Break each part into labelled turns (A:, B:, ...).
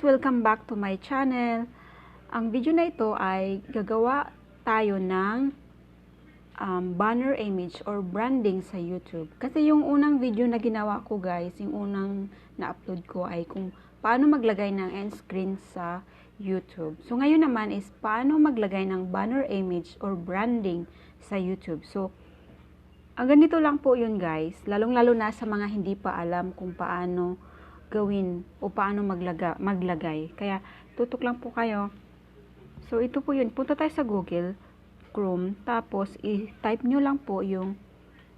A: guys! Welcome back to my channel. Ang video na ito ay gagawa tayo ng banner image or branding sa YouTube. Kasi yung unang video na ginawa ko guys, yung unang na-upload ko ay kung paano maglagay ng end screen sa YouTube. So ngayon naman is paano maglagay ng banner image or branding sa YouTube. So ang ganito lang po yun guys, lalong-lalo na sa mga hindi pa alam kung paano gawin o paano maglagay. Kaya tutok lang po kayo. So ito po yun, punta tayo sa Google Chrome, tapos i-type nyo lang po yung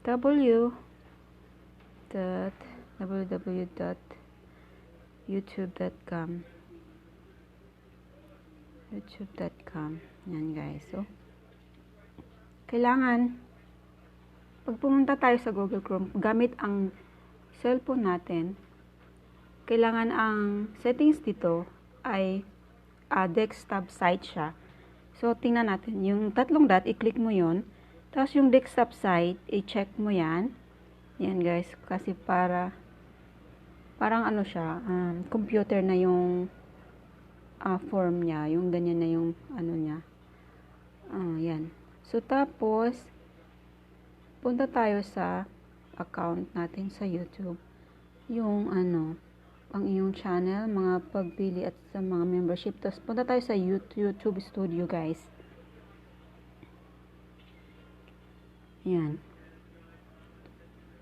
A: www.youtube.com. Yan guys. So kailangan pag pumunta tayo sa Google Chrome gamit ang cellphone natin, kailangan ang settings dito ay desktop site siya. So, tingnan natin. Yung tatlong dot, i-click mo yon. Tapos, yung desktop site, i-check mo yan. Yan, guys. Kasi parang ano siya, computer na yung form niya. Yung ganyan na yung ano niya. Yan. So, tapos, punta tayo sa account natin sa YouTube. Yung ang iyong channel, mga pagpili at sa mga membership. Tapos punta tayo sa YouTube Studio guys. Yan.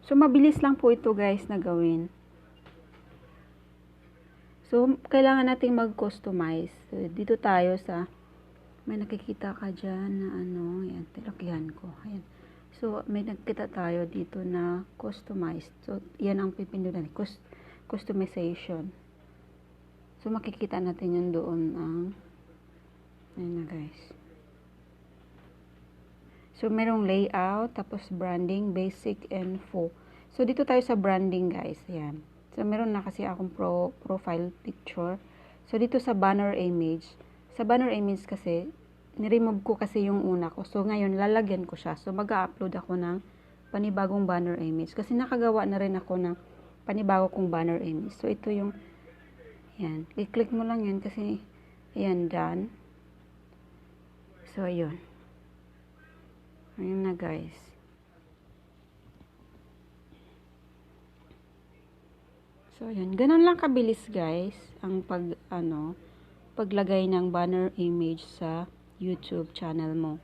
A: So mabilis lang po ito guys na gawin. So kailangan nating mag-customize. So, dito tayo sa may nakikita ka dyan na yan, tilakyan ko. Ayan. So may nakita tayo dito na customized. So yan ang pipindutan. Customization. So, makikita natin yun doon ayun na guys. So, merong layout, tapos branding, basic, and full. So, dito tayo sa branding guys. Ayan. So, meron na kasi akong profile picture. So, dito sa banner image. Sa banner image kasi, niremove ko kasi yung una ko. So, ngayon, lalagyan ko siya. So, mag-upload ako ng panibagong banner image. Kasi nakagawa na rin ako ng panibago kong banner image. So, ito yung, yan. I-click mo lang yan kasi, yan, done. So, ayun. Ayun na, guys. So, ayun. Ganun lang kabilis, guys, ang paglagay ng banner image sa YouTube channel mo.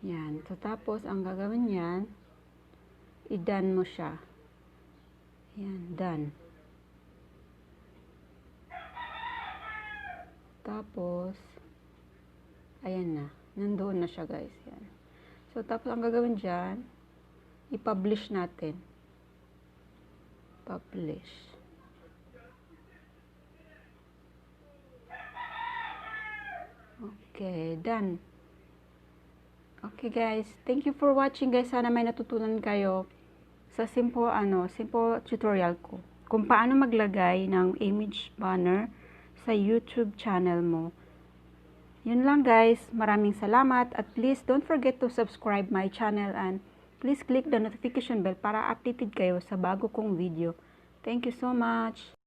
A: Yan. So, tapos, ang gagawin yan, i-done mo siya. Yan, done. Tapos, ayan na. Nandoon na siya, guys. Yan. So, tapos, ang gagawin dyan, i-publish natin. Publish. Okay, done. Okay, guys. Thank you for watching, guys. Sana may natutunan kayo sa simple tutorial ko kung paano maglagay ng image banner sa YouTube channel mo. Yun lang guys, maraming salamat at please don't forget to subscribe my channel and please click the notification bell para updated kayo sa bago kong video. Thank you so much.